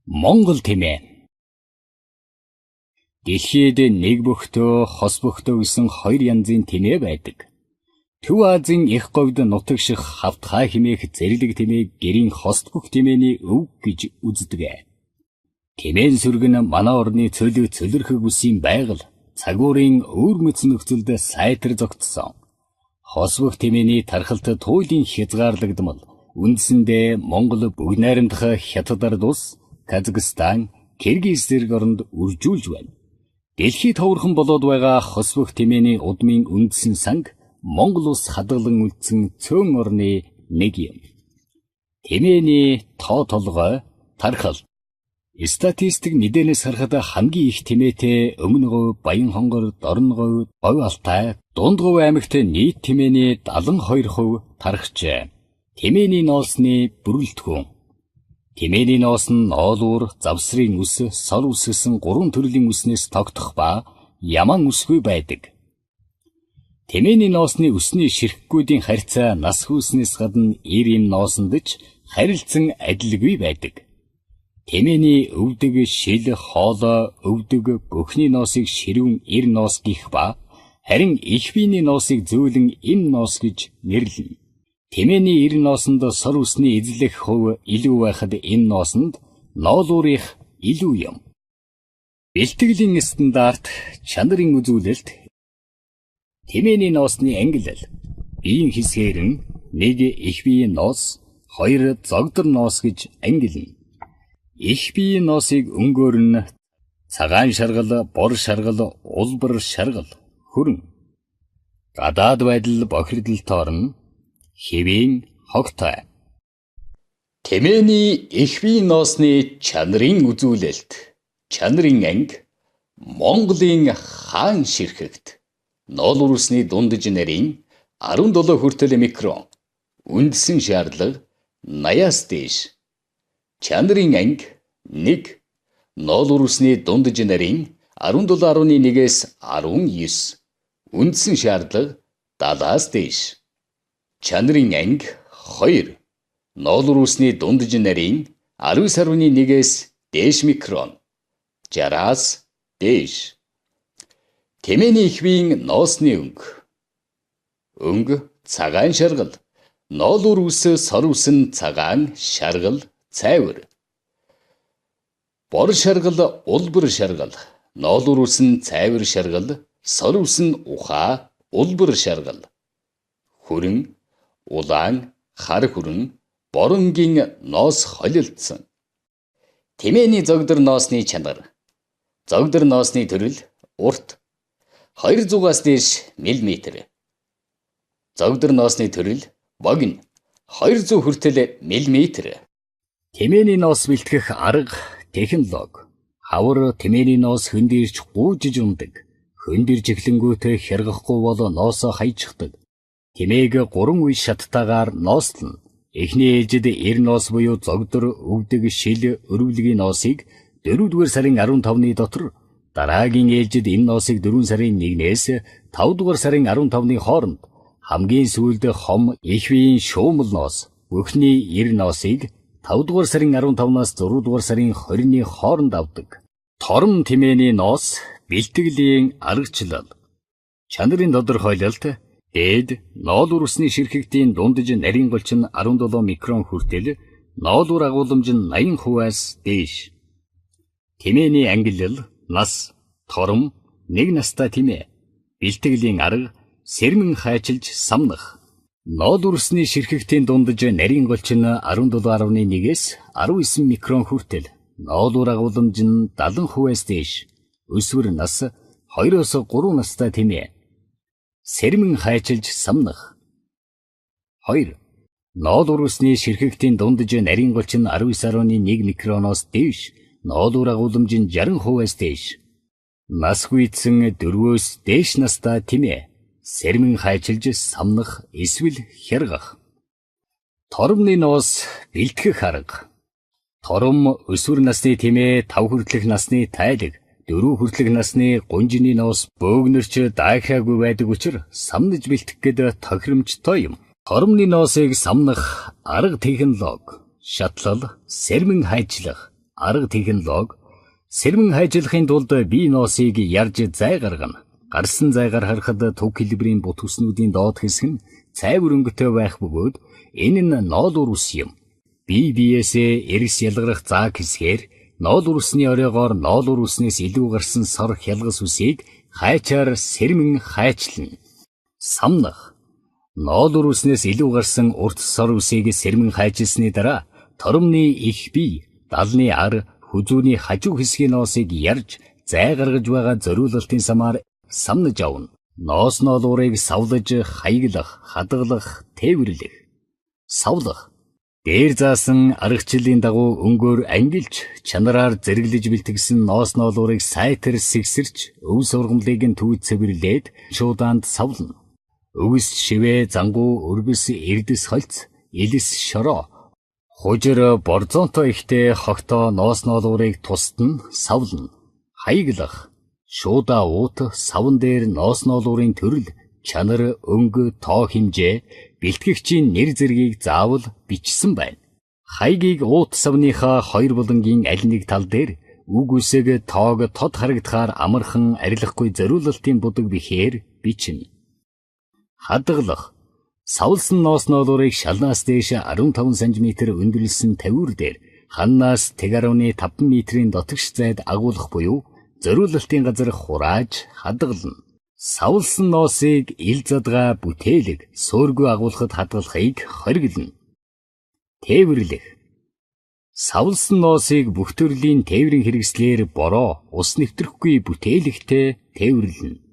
Монгол хэмээн. Дэлхийд нэг бөхтөө, хос бөхтөө гэсэн хоёр янзын тэмээ байдаг. Төв Азийн их говьд нутагших хавтгай хэмээх зэрлэг тэмээг гэрийн хост бүх тэмээний өв гэж үздэг. Тэмээн сүрг нь манай орны цөлөг цөлөрхөг үсийн байгаль, цагуурын өөр мэц нөхцөлд сайтар зогтсон. Хос бүх тэмээний тархалт туйлын хязгаарлагдмал, үндсэндээ Монгол бүгд найрамдах Хятад ард улс, Казахстан, Киргиз зэрэг оронд үржүүлж байна. Дэлхийд ховорхон болоод байгаа хос бүх тэмээний удмын үндсэн санг Монгол улс хадгалан үлдсэн цөөн орны нэг юм. Тэмээний тоо толгой, тархал. Статистик мэдээлэлс харахад хамгийн их тэмээтэй Өмнө говь, Баян хонгор, Дорн говь, Говь Алтай, Дунд говь аймагт нийт тэмээний 72% тархжээ. Тэмээний ноосны бүрэлдэхүүн. Тэмээний ноос нь ноолуур, завсрын үс, сор үс гэсэн 3 төрлийн үснээс тогтох ба яман үсгүй байдаг. Тэмээний noosны үсний ширхгүүдийн харьцаа насх үснээс гадна ирийн noosонд ч харилцан адилгүй байдаг. Тэмээний өвдөг, шил, хоолой, өвдөг, бүхний noosыг ширүүн ир noos гэх ба харин их биений noosыг зөөлөн им noos гэж нэрлэнэ. Тэмээний ир noosонд сор үсний эзлэх хувь илүү байхад им noosонд ноолуурынх илүү юм. Бэлтгэлийн стандарт, чанарын үзүүлэлт. Тэмээний noosны ангиллал. Биеийн хэсгээр нь 1 их биеийн noos, 2 зогдор noos гэж ангилна. Их биеийн noosыг өнгөөрн цагаан шаргал, бор шаргал, улбар шаргал, хүрэн. Гадаад байдал бохирдолд орно. Хэвийн хогтой. Тэмээний их биеийн noosны чанарын үзүүлэлт. Чанарын анги Монголын хаан ширхэгт ноолуур үсний дундаж нарийн 17 хүртэл микрон. Үндсэн шаардлага 80-аас дээш. Чанарын анги 1. Ноолуур үсний дундаж нарийн 17.1-ээс 19. Үндсэн шаардлага 70-аас дээш. Чанарын анги 2. Ноолуур үсний дундаж нарийн 19.1-ээс дээш микрон. 60-аас дээш. Тэмээний их биеийн noosны өнгө. Өнгө цагаан шаргал. Ноолуур үс, сор үс нь цагаан, шаргал, цайвар. Бор шаргал, улбар шаргал. Ноолуур үс нь цайвар шаргал, сор үс нь ухаа, улбар шаргал. Хүрэн, улаан, хар хүрэн, боронгийн noos холилдсон. Тэмээний зогдор noosны чанар. Зогдор noosны төрөл урт 200-аас дээш мм. Зогдор noosны төрөл богино 200 хүртэл мм. Тэмээний noos бэлтгэх арга, технологи. Хавар тэмээний noos хөндөрч гуйжиж ундаг. Хөндөрж эхлэнгүүтээ хяргахгүй бол noosоо хайчихдаг. Тэмээг 3 үе шаттайгаар ноостлно. Эхний ээлжид эр noos буюу зогдор, өвдөг, шил, өрөвлөгийн noosыг 4-р сарын 15-ны дотор, дараагийн ээлжид им noosыг 4 сарын 1-ээс 5-р сарын 15-ны хооронд, хамгийн сүүлд хом их биеийн шуумал noos, бүхний эр noosыг 5-р сарын 15-наас 6-р сарын 20-ны хооронд авдаг. Тором тэмээний noos бэлтгэлийн аргачлал. Чанарын тодорхойлолт. Дээд ноолуур үсний ширхэгтийн дундаж нарийн голч нь 17 микрон хүртэл, ноолуур агуулмж нь 80%-аас дээш. Тэмээний ангиллал, нас, тором, 1 настай тэмээ. Бэлтгэлийн арга, сэрмэн хайчилж самнах. Ноолуур үсний ширхэгтийн дундаж нарийн голч нь 17.1-ээс 19 микрон хүртэл, ноолуур агуулмж нь 70%-аас дээш. Өсвөр нас, 2-оос 3 настай тэмээ. Сэрмэн хайчилж самнах. 2. Ноолуур үсний ширхэгтийн дундаж нарийн голч нь 19.1 микроноос дээш, ноолуур агуулмж нь 60%-аас дээш. Нас гүйцэн 4-өөс дээш настай тэмээ. Сэрмэн хайчилж самнах эсвэл хяргах. Торомны noos бэлтгэх арга. Тором өсвөр насны тэмээ, 5 хүртэлх насны тайлаг, 4 хүртэлх насны гунжины noos бөөгнөрч даахаагүй байдаг учраас самнаж бэлтгэх гээд тохиромжтой юм. Торомны noosыг самнах арга технологи, шатлал, сэрмэн хайчлах, арга технологи, сэрмэн хайжлахын тулд бие ноосыг ярьж зай гаргана. Гарсан зайгаар харахад төв хэлбэрийн бут хүснүүдийн доод хэсэг нь цайвар өнгөтэй байх бөгөөд энэ нь ноол үрс юм. Бие биесээ эрс ялгарах зааг хэсгээр ноол үрсний оройгоор ноол үрснээс илүү гарсан сор хялгас үсийг хайчаар сэрмэн хайчлана. Самнах. Ноол үрснээс илүү гарсан урт сор үсийг сэрмэн хайчилсны дараа торомны их бие, далны ар, хүзүүний хажуу хэсгийн ноосыг ярьж зай гаргаж байгаа зориулалтын самаар самнаж авна. Ноос ноолуурыг савлаж, хаяглах, хадгалах, тээвэрлэх. Савлах. Дээр заасан аргачлалын дагуу өнгөөр ангилж, чанараар зэрэглэж бэлтгэсэн ноос ноолуурыг сайтар сэгсэрч, өв сургамлыг нь түйд цэвэрлээд шуудаанд савлна. Өвс шивээ, зангуу, өрбөс, эрдэс холц, илэс шороо, хужир борзонтой ихтэй хогтоо ноос ноолуурыг тусад нь савлна. Хаяглах. Шуудаа уут, савн дээр ноос ноолуурын төрөл, чанар, өнгө, тоо хэмжээ, бэлтгэгчийн нэр зэргийг заавал бичсэн байна. Хаягийг уут савныхаа хоёр булангийн аль нэг тал дээр үг үсэг тоог тод харагдахаар амархан арилахгүй зориулалтын будаг бихээр бичнэ. Хадгалах. Савлсан ноос ноолуурыг шалнаас дээш 15 см өндөрлсөн тавиур дээр ханнаас 1.5 м-ийн дотогш зайд агуулах буюу зориулалтын газар хурааж хадгална. Савлсан ноосыг ил задгаа бүтээлэг суургүй агуулхад хадгалахыг хориглоно. Тээвэрлэх. Савлсан ноосыг бүх төрлийн тээврийн хэрэгслээр бороо, ус нэвтрэхгүй бүтээлэгтэй тээвэрлэнэ.